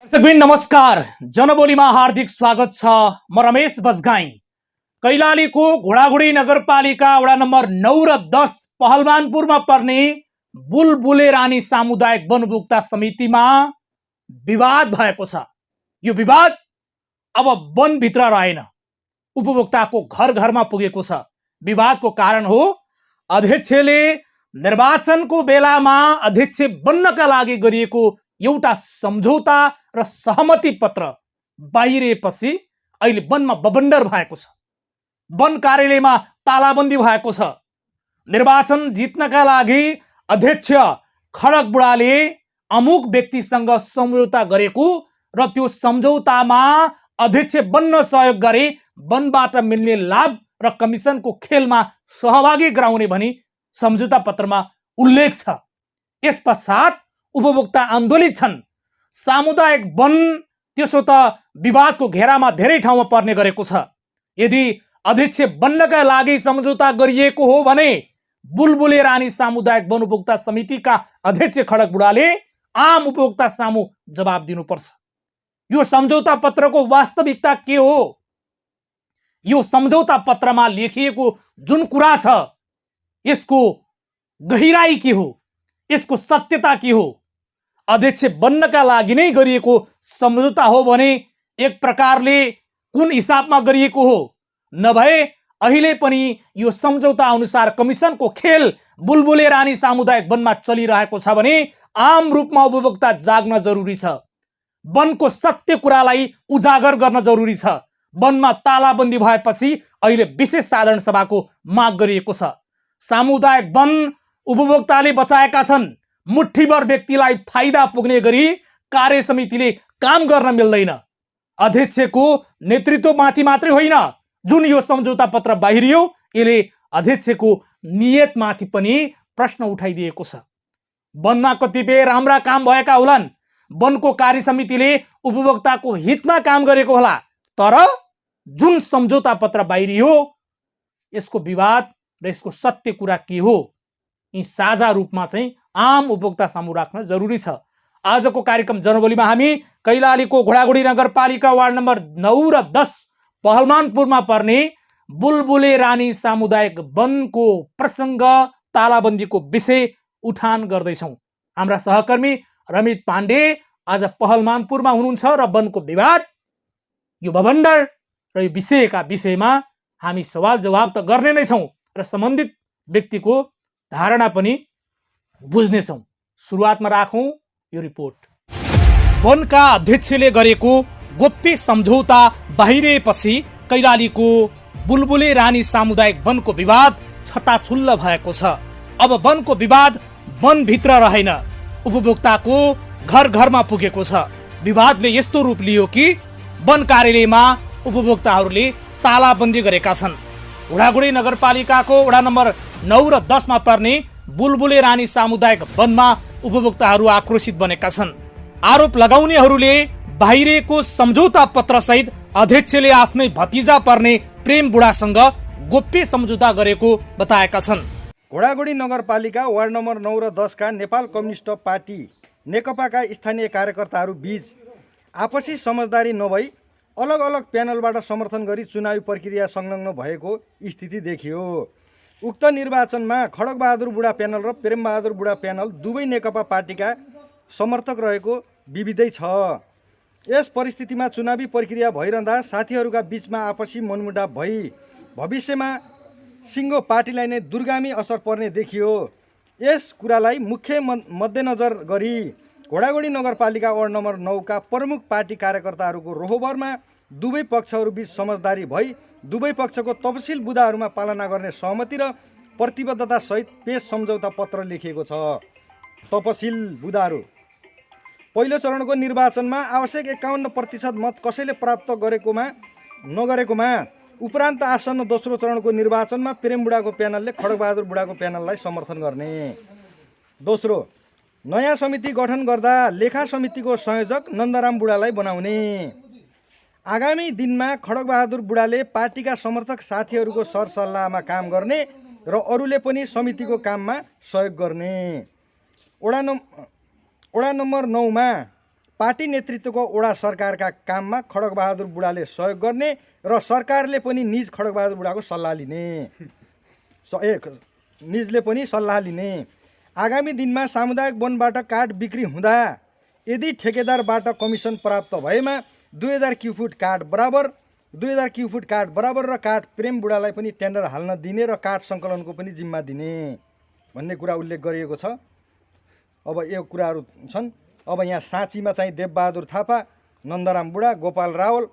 दर्शकबिन नमस्कार। जनबोलीमा हार्दिक स्वागत छ। म रमेश बजगाई। कैलालीको घोडाघोडी नगरपालिका वडा नम्बर 9 र 10 पहलवानपुरमा पर्ने बुलबुले रानी सामुदायिक वनउपभोक्ता समितिमा विवाद भएको छ। यो विवाद अब वनभित्र रहेन, उपभोक्ताको घर घरमा पुगेको छ। विवादको कारण हो अध्यक्षले निर्वाचनको बेलामा अध्यक्ष बन्नका लागि गरिएको एउटा सम्झौता र सहमति पत्र बाहिरिएपछि अहिले वनमा बबन्डर भएको छ। वन कार्यालयमा तालाबन्दी भएको छ। निर्वाचन जित्नका लागि अध्यक्ष खड्ग बुढाले अमुक व्यक्तिसँग सम्झौता गरेको र त्यो सम्झौतामा अध्यक्ष बन्न सहयोग गरे वनबाट मिल्ने लाभ र कमिसनको खेलमा सहभागी गराउने भनी सम्झौता पत्रमा उल्लेख छ। यस पश्चात उपभोक्ता आन्दोलित छन्। सामुदायिक वन त्यसो त विवादको घेरामा धेरै ठाउँमा पर्ने गरेको छ। यदि अध्यक्ष बन्नका लागि सम्झौता गरिएको हो भने बुलबुले रानी सामुदायिक वन उपभोक्ता समितिका अध्यक्ष खड्ग बुढाले आम उपभोक्ता सामु जवाब दिनुपर्छ। यो सम्झौता पत्रको वास्तविकता के हो? यो सम्झौता पत्रमा लेखिएको जुन कुरा छ यसको गहिराई के हो? यसको सत्यता के हो? अध्यक्ष बन्नका लागि नै गरिएको सम्झौता हो भने एक प्रकारले कुन हिसाबमा गरिएको हो? नभए अहिले पनि यो सम्झौता अनुसार कमिसनको खेल बुलबुले रानी सामुदायिक वनमा चलिरहेको छ भने आम रूपमा उपभोक्ता जाग्न जरुरी छ। वनको सत्य कुरालाई उजागर गर्न जरुरी छ। वनमा तालाबन्दी भएपछि अहिले विशेष साधारण सभाको माग गरिएको छ। सामुदायिक वन उपभोक्ताले बचाएका छन्। मुठ्ठीभर व्यक्तिलाई फाइदा पुग्ने गरी कार्य समितिले काम गर्न मिल्दैन। अध्यक्षको नेतृत्वमाथि मात्रै होइन, जुन यो सम्झौता पत्र बाहिरियो यसले अध्यक्षको नियतमाथि पनि प्रश्न उठाइदिएको छ। वनमा कतिपय राम्रा काम भएका होलान्, वनको कार्य समितिले उपभोक्ताको हितमा काम गरेको होला, तर जुन सम्झौता पत्र बाहिरियो यसको विवाद र यसको सत्य कुरा के हो यी साझा रूपमा चाहिँ आम उपभोक्ता सामु राख्न जरुरी छ। आजको कार्यक्रम जनबोलीमा हामी कैलालीको घोडाघोडी नगरपालिका वार्ड नम्बर 9 र 10 पहलवानपुरमा पर्ने बुलबुले रानी सामुदायिक वनको प्रसङ्ग तालाबन्दीको विषय उठान गर्दैछौँ। हाम्रा सहकर्मी रमित पाण्डे आज पहलवानपुरमा हुनुहुन्छ र वनको विवाद, यो बबन्डर र यो विषयका विषयमा हामी सवाल जवाब त गर्ने नै छौँ र सम्बन्धित व्यक्तिको धारणा पनि बुझ्नेछौँ। सुरुवातमा राखौँ यो रिपोर्ट। वनका अध्यक्षले गरेको गोप्य सम्झौता बाहिरिएपछि कैलालीको बुलबुले रानी सामुदायिक वनको विवाद छताछुल्ल भएको छ। अब वनको विवाद वनभित्र रहेन, उपभोक्ताको घर घरमा पुगेको छ। विवादले यस्तो रूप लियो कि वन कार्यालयमा उपभोक्ताहरूले तालाबन्दी गरेका छन्। घोडाघोडी नगरपालिकाको वडा नम्बर 9 र 10 मा पर्ने बुलबुले रानी सामुदायिक वनमा उपभोक्ताहरू आक्रोशित बनेका छन्। आरोप लगाउनेहरूले बाहिरिएको सम्झौता पत्र सहित अध्यक्षले आफ्नै भतिजा पर्ने प्रेम बुढासँग गोप्य सम्झौता गरेको बताएका छन्। घोडाघोडी नगरपालिका वार्ड नम्बर 9 र 10 का नेपाल कम्युनिस्ट पार्टी नेकपाका स्थानीय कार्यकर्ताहरू बीच आपसी समझदारी नभई अलग अलग प्यानलबाट समर्थन गरी चुनावी प्रक्रिया संलग्न भएको स्थिति देखियो। उक्त निर्वाचनमा खड्गबहादुर बुढा प्यानल र प्रेमबहादुर बुढा प्यानल दुवै नेकपा पार्टीका समर्थक रहेको विविधै छ। यस परिस्थितिमा चुनावी प्रक्रिया भइरहँदा साथीहरूका बीचमा आपसी मनमुटाव भई भविष्यमा सिङ्गो पार्टीलाई नै दूरगामी असर पर्ने देखियो। यस कुरालाई मुख्य मध्यनजर गरी घोडाघोडी नगरपालिका वार्ड नम्बर 9 का प्रमुख पार्टी कार्यकर्ताहरूको रोहबरमा दुवै पक्षहरूबीच समझदारी भई दुवै पक्षको तपसिल बुँदाहरूमा पालना गर्ने सहमति र प्रतिबद्धता सहित पेश सम्झौता पत्र लेखिएको छ। तपसिल बुँदाहरू: पहिलो चरणको निर्वाचनमा आवश्यक 51% मत कसैले प्राप्त नगरेकोमा उपरान्त आसन्न दोस्रो चरणको निर्वाचनमा प्रेम बुढाको प्यानलले खड्गबहादुर बुढाको प्यानललाई समर्थन गर्ने। दोस्रो, नयाँ समिति गठन गर्दा लेखा समितिको संयोजक नन्दराम बुढालाई बनाउने। आगामी दिनमा खड्गबहादुर बुढाले पार्टीका समर्थक साथीहरूको सरसल्लाहमा काम गर्ने र अरूले पनि समितिको काममा सहयोग गर्ने। वडा नम्बर 9 मा पार्टी नेतृत्वको वडा सरकारका काममा खड्गबहादुर बुढाले सहयोग गर्ने र सरकारले पनि निज खड्गबहादुर बुढाको सल्लाह लिने निजले पनि सल्लाह लिने। आगामी दिनमा सामुदायिक वनबाट काठ बिक्री हुँदा यदि ठेकेदारबाट कमिसन प्राप्त भएमा 2000 क्युफुट काठ बराबर र काठ प्रेम बुढालाई पनि टेन्डर हाल्न दिने र काठ सङ्कलनको पनि जिम्मा दिने भन्ने कुरा उल्लेख गरिएको छ। अब यो कुराहरू छन्। अब यहाँ साँचीमा चाहिँ देवबहादुर थापा, नन्दराम बुढा, गोपाल रावल,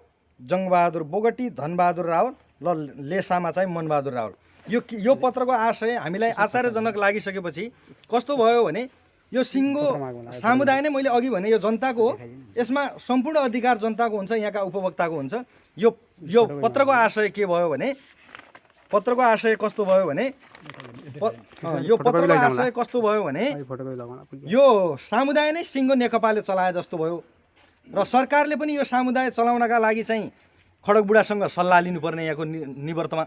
जङ्गबहादुर बोगटी, धनबहादुर रावल र लेसामा चाहिँ मनबहादुर रावल। यो पत्रको आशय हामीलाई आश्चर्यजनक लागिसकेपछि कस्तो भयो भने यो सिङ्गो समुदाय नै मैले अघि भने यो जनताको हो, यसमा सम्पूर्ण अधिकार जनताको हुन्छ, यहाँका उपभोक्ताको हुन्छ। यो पत्रको आशय के भयो भने पत्रको आशय कस्तो भयो भने यो समुदाय नै सिङ्गो नेकपाले चलाए जस्तो भयो र सरकारले पनि यो समुदाय चलाउनका लागि चाहिँ खड्गबुढासँग सल्लाह लिनुपर्ने यहाँको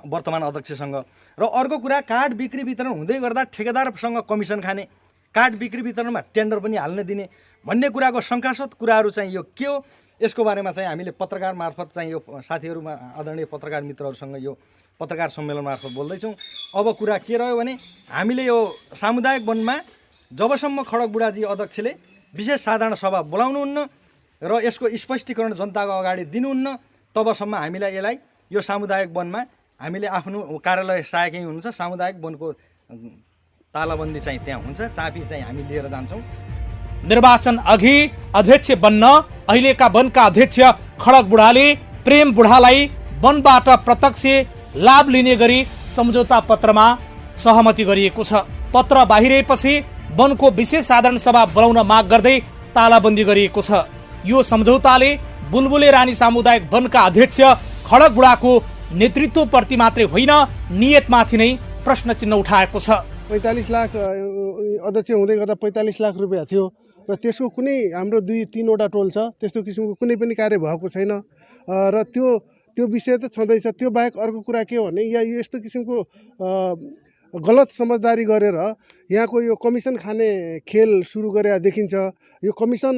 वर्तमान अध्यक्षसँग। र अर्को कुरा, काठ बिक्री वितरण हुँदै गर्दा ठेकेदारसँग कमिसन खाने, काठ बिक्री वितरणमा टेन्डर पनि हाल्न दिने भन्ने कुराको शङ्कास्पद कुराहरू चाहिँ यो के हो, यसको बारेमा चाहिँ हामीले पत्रकार मार्फत चाहिँ यो साथीहरूमा आदरणीय पत्रकार मित्रहरूसँग यो पत्रकार सम्मेलन मार्फत बोल्दैछौँ। अब कुरा के रह्यो भने हामीले यो सामुदायिक वनमा जबसम्म खड्गबुढाजी अध्यक्षले विशेष साधारण सभा बोलाउनुहुन्न र यसको स्पष्टीकरण जनताको अगाडि दिनुहुन्न, तबसम्म हामीलाई यसलाई यो सामुदायिक वनमा हामीले आफ्नो कार्यालय सहायकै हुनुहुन्छ, सामुदायिक वनको तालाबन्दी चाहिँ त्यहाँ हुन्छ, चाबी चाहिँ हामी लिएर जान्छौँ। निर्वाचन अघि अध्यक्ष बन्न अहिलेका वनका अध्यक्ष खड्गबुढाले प्रेम बुढालाई वनबाट प्रत्यक्ष लाभ लिने गरी सम्झौता पत्रमा सहमति गरिएको छ। पत्र बाहिरिएपछि वनको विशेष साधारण सभा बोलाउन माग गर्दै तालाबन्दी गरिएको छ। यो सम्झौताले बुलबुले रानी सामुदायिक वनका अध्यक्ष खड्गबुढाको नेतृत्वप्रति मात्रै होइन, नियतमाथि नै प्रश्न चिन्ह उठाएको छ। 45 लाख अध्यक्ष हुँदै गर्दा 45 लाख रुपियाँ थियो र त्यसको कुनै हाम्रो 2-3वटा टोल छ, त्यस्तो किसिमको कुनै पनि कार्य भएको छैन र त्यो विषय त छँदैछ। त्यो बाहेक अर्को कुरा के हो भने यहाँ यस्तो किसिमको गलत समझदारी गरेर यहाँको यो कमिसन खाने खेल सुरु गरे देखिन्छ। यो कमिसन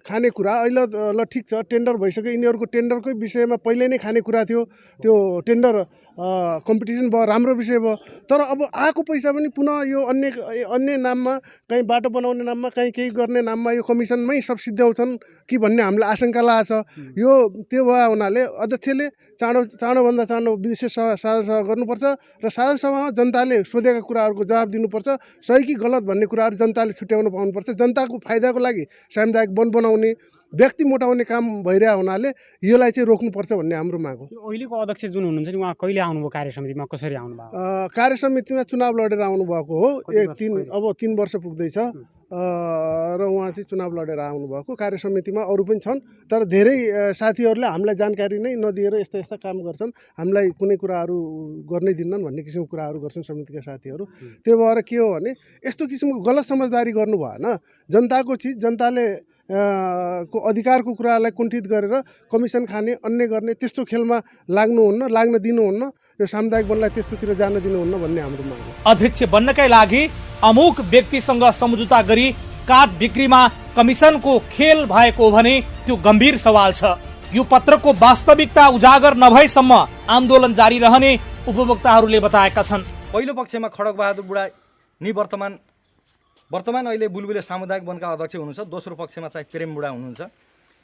खाने कुरा अहिले ल ठिक छ, टेन्डर भइसक्यो, यिनीहरूको टेन्डरकै विषयमा पहिले नै खाने कुरा थियो, त्यो टेन्डर कम्पिटिसन भयो, राम्रो विषय भयो। तर अब आएको पैसा पनि पुनः यो अन्य नाममा, कहीँ बाटो बनाउने नाममा, कहीँ केही गर्ने नाममा यो कमिसनमै सब सिद्ध्याउँछन् कि भन्ने हामीलाई आशंका लागेको छ। यो त्यो भए हुनाले अध्यक्षले चाँडोभन्दा चाँडो विशेष साझा सभा गर्नुपर्छ र साझा सभामा जनताले सोधेका कुराहरूको जवाब दिनुपर्छ। सही कि गलत भन्ने कुराहरू जनताले छुट्याउन पाउनुपर्छ। जनताको फाइदाको लागि सामुदायिक वन बनाउने, व्यक्ति मोटाउने काम भइरहेको हुनाले यसलाई चाहिँ रोक्नुपर्छ भन्ने हाम्रो माग हो। अहिलेको अध्यक्ष जुन हुनुहुन्छ नि, उहाँ कहिले आउनुभयो कार्य समितिमा, कसरी आउनुभयो? कार्य समितिमा चुनाव लडेर आउनुभएको हो। 3 वर्ष पुग्दैछ र उहाँ चाहिँ चुनाव लडेर आउनुभएको। कार्य समितिमा अरू पनि छन्, तर धेरै साथीहरूले हामीलाई जानकारी नै नदिएर यस्ता काम गर्छन्, हामीलाई कुनै कुराहरू गर्नै दिन्नन् भन्ने किसिमको कुराहरू गर्छन् समितिका साथीहरू। त्यो भएर के हो भने यस्तो किसिमको गलत समझदारी गर्नु भएन। जनताको चिज, जनताले को अधिकारको कुरालाई कुण्ठित गरेर कमिसन खाने, अन्य गर्ने त्यस्तो खेलमा लाग्न दिनुहुन्न। यो सामुदायिक वनलाई त्यस्तोतिर जान दिनुहुन्न भन्ने हाम्रो माग हो। अध्यक्ष बन्नकै लागि अमुक व्यक्तिसँग सम्झौता गरी काठ बिक्रीमा कमिसनको खेल भएको हो भने त्यो गम्भीर सवाल छ। यो पत्रको वास्तविकता उजागर नभएसम्म आन्दोलन जारी रहने उपभोक्ताहरूले बताएका छन्। पहिलो पक्षमा खड्गबहादुर बुढा नि वर्तमान अहिले बुलबुले सामुदायिक वनका अध्यक्ष हुनुहुन्छ। दोस्रो पक्षमा चाहिँ प्रेम बुढा हुनुहुन्छ।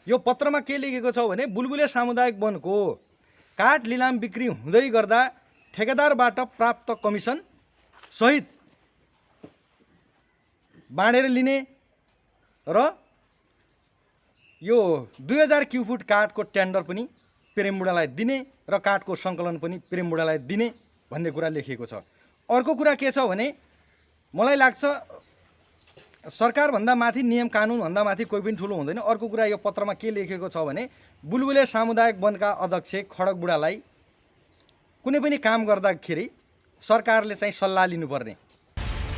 यो पत्रमा के लेखेको छ भने बुलबुले सामुदायिक वनको काठ लिलाम बिक्री हुँदै गर्दा ठेकेदारबाट प्राप्त कमिसन सहित बाँडेर लिने र यो 2000 क्युफुट काठको टेन्डर पनि प्रेम बुढालाई दिने र काठको सङ्कलन पनि प्रेम बुढालाई दिने भन्ने कुरा लेखिएको छ। अर्को कुरा के छ भने मलाई लाग्छ सरकारभन्दा माथि, नियम कानुनभन्दा माथि कोही पनि ठुलो हुँदैन। अर्को कुरा यो पत्रमा के लेखेको छ भने बुलबुले सामुदायिक वनका अध्यक्ष खड्गबुढालाई कुनै पनि काम गर्दाखेरि सरकारले चाहिँ सल्लाह लिनुपर्ने।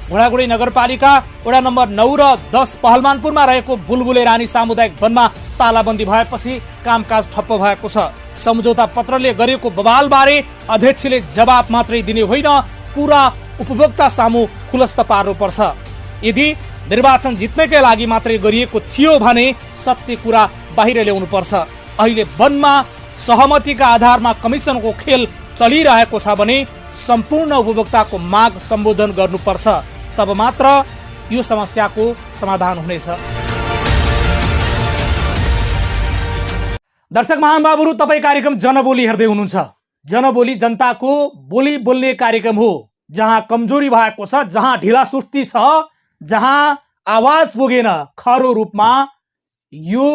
घोडागुडी नगरपालिका वडा नम्बर 9 र 10 पहलमानपुरमा रहेको बुलबुले रानी सामुदायिक वनमा तालाबन्दी भएपछि कामकाज ठप्प भएको छ। सम्झौता पत्रले गरेको बवालबारे अध्यक्षले जवाब मात्रै दिने होइन, पूरा उपभोक्ता सामु खुलस्त पार्नुपर्छ। यदि निर्वाचन जित्नकै लागि मात्रै गरिएको थियो भने सत्य कुरा बाहिर ल्याउनुपर्छ। अहिले वनमा सहमतिका आधारमा कमिसनको खेल चलिरहेको छ भने सम्पूर्ण उपभोक्ताको माग सम्बोधन गर्नुपर्छ, तब मात्र यो समस्याको समाधान हुनेछ। दर्शक महानुभावहरू, तपाईँ कार्यक्रम जनबोली हेर्दै हुनुहुन्छ। जनबोली जनताको बोली बोल्ने कार्यक्रम हो, जहाँ कमजोरी भएको छ, जहाँ ढिला सुस्ती छ, जहाँ आवाज पुगेन, खरो रूपमा यो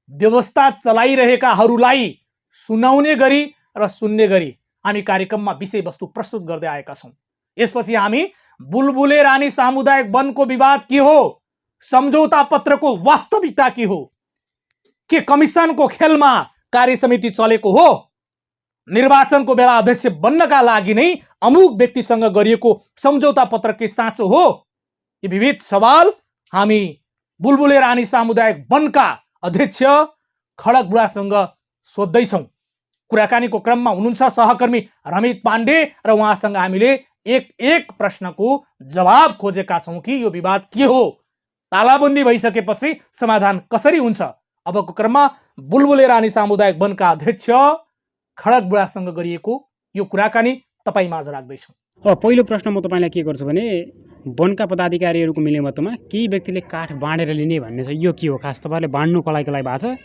व्यवस्था चलाइरहेकाहरूलाई सुनाउने गरी र सुन्ने गरी हामी कार्यक्रममा विषयवस्तु प्रस्तुत गर्दै आएका छौँ। यसपछि हामी बुलबुले रानी सामुदायिक वनको विवाद के हो, सम्झौता पत्रको वास्तविकता के हो, के कमिसनको खेलमा कार्य समिति चलेको हो, निर्वाचनको बेला अध्यक्ष बन्नका लागि नै अमुक व्यक्तिसँग गरिएको सम्झौता पत्र के साँचो हो, यी विविध सवाल हामी बुलबुले रानी सामुदायिक वनका अध्यक्ष खडक बुढासँग सोध्दैछौँ। कुराकानीको क्रममा हुनुहुन्छ सहकर्मी रमित पाण्डे र उहाँसँग हामीले एक एक प्रश्नको जवाब खोजेका छौँ कि यो विवाद के हो, तालाबन्दी भइसकेपछि समाधान कसरी हुन्छ। अबको क्रममा बुलबुले रानी सामुदायिक वनका अध्यक्ष खडक बुढासँग गरिएको यो कुराकानी तपाईँ माझ राख्दैछौँ। अब पहिलो प्रश्न म तपाईँलाई के गर्छु भने वनका पदाधिकारीहरूको मिलेमतोमा केही व्यक्तिले काठ बाँडेर लिने भन्ने छ, यो के हो खास? तपाईँहरूले बाँड्नु कसलाई भएको छ?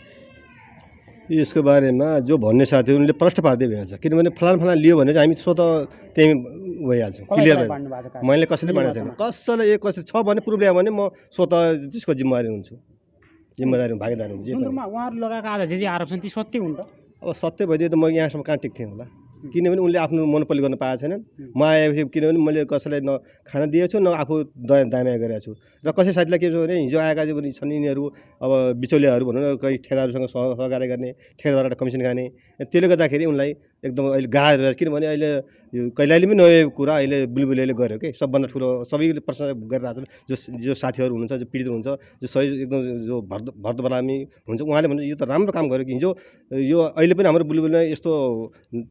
यसको बारेमा जो भन्ने साथीहरूले प्रश्न पार्दै भइहाल्छ, किनभने फलान लियो भने चाहिँ हामी स्वतः त्यही भइहाल्छौँ, क्लियर भयो। मैले कसैले बाँडेको छैन, कसैलाई कसै छ भने प्रुफ ल्यायो भने म स्वतः त्यसको जिम्मेवारी हुन्छु, जिम्मेदारी भागीदार हुन्छु। उहाँहरू लगाएका आज जे आरोप छन् ती सत्य हुन् त? अब सत्य भइदियो त म यहाँसम्म कहाँ टिक्थेँ होला, किनभने उनले आफ्नो मोनोपोली गर्न पाएको छैनन्। म आएपछि किनभने मैले कसैलाई न खाना दिएको छु न आफू दायाँ गरेको छु। र कसै साथीलाई के छ भने हिजो आएका पनि छन् यिनीहरू अब बिचौलियाहरू भनौँ न, कहीँ ठेगाहरूसँग सहकार्य गर्ने, ठेगाबाट कमिसन खाने, त्यसले गर्दाखेरि उनलाई एकदम अहिले गाह्रो, किनभने अहिले यो कैलालीले पनि नयाँ कुरा अहिले बुलबुलेले गर्यो कि सबभन्दा ठुलो सबैले प्रश्न गरिरहेको छ। जो साथीहरू हुनुहुन्छ, जो पीडित हुन्छ, जो सही एकदम जो भर्त बरामी हुन्छ, उहाँले भन्नु यो त राम्रो काम गर्यो कि हिजो यो अहिले पनि हाम्रो बुलबुलमा यस्तो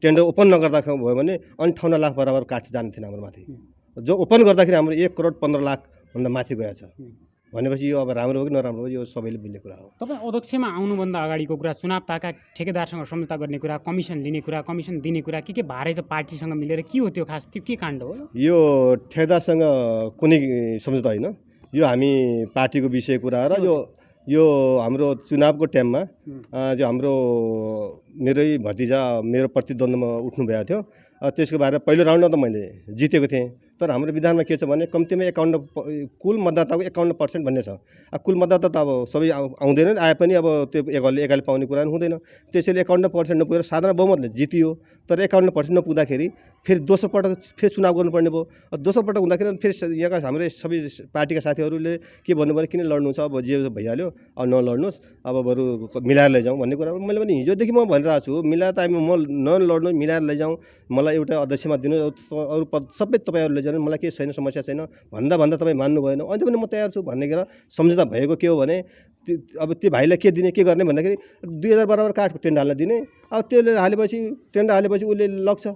टेन्डर ओपन नगर्दा भयो भने 58 लाख बराबर काठ जाने थिएन हाम्रो माथि, जो ओपन गर्दाखेरि हाम्रो 1 करोड 15 लाखभन्दा माथि गएको छ भनेपछि यो अब राम्रो हो कि नराम्रो हो यो सबैले बुझ्ने कुरा हो। तपाईँ अध्यक्षमा आउनुभन्दा अगाडिको कुरा, चुनाव ताका ठेकेदारसँग सम्झौता गर्ने कुरा, कमिसन लिने कुरा, कमिसन दिने कुरा के भारै छ पार्टीसँग मिलेर, के हो त्यो खास? त्यो के काण्ड हो? यो ठेकेदारसँग कुनै सम्झौता होइन, यो हामी पार्टीको विषय कुरा र यो हाम्रो चुनावको टाइममा जो हाम्रो मेरै भतिजा मेरो प्रतिद्वन्द्वमा उठ्नु भएको थियो, त्यसको बारेमा पहिलो राउन्डमा त मैले जितेको थिएँ, तर हाम्रो विधानमा के छ भने कम्तीमा 51 कुल मतदाताको 51% भन्ने छ। कुल मतदाता त अब सबै आउँदैनन्, आए पनि अब त्यो एकाले पाउने कुरा हुँदैन, त्यसैले 51% नपुगेर साधारण बहुमतले जितियो। तर 51% नपुग्दाखेरि फेरि दोस्रो पटक फेरि चुनाव गर्नुपर्ने भयो। दोस्रो पटक हुँदाखेरि फेरि यहाँका हाम्रो सबै पार्टीका साथीहरूले के भन्नु भने किन लड्नु छ, अब जे भइहाल्यो अब नलड्नुहोस्, अब बरु मिलाएर लैजाउँ भन्ने कुरा। मैले पनि हिजोदेखि म भनिरहेको छु मिलाएर त म नलड्नु, मिलाएर लैजाउँ, मलाई एउटा अध्यक्षमा दिनु, अरू पद सबै तपाईँहरू लैजानु, मलाई केही छैन, समस्या छैन भन्दा तपाईँ मान्नु भएन, अन्त पनि म तयार छु भन्ने कुरा सम्झौता भएको के हो भने अब त्यो भाइलाई के दिने के गर्ने भन्दाखेरि 2000 बराबर काठको टेन्ट हाल्न दिने। अब त्यसले हालेपछि टेन्ट हालेपछि उसले लग्छ,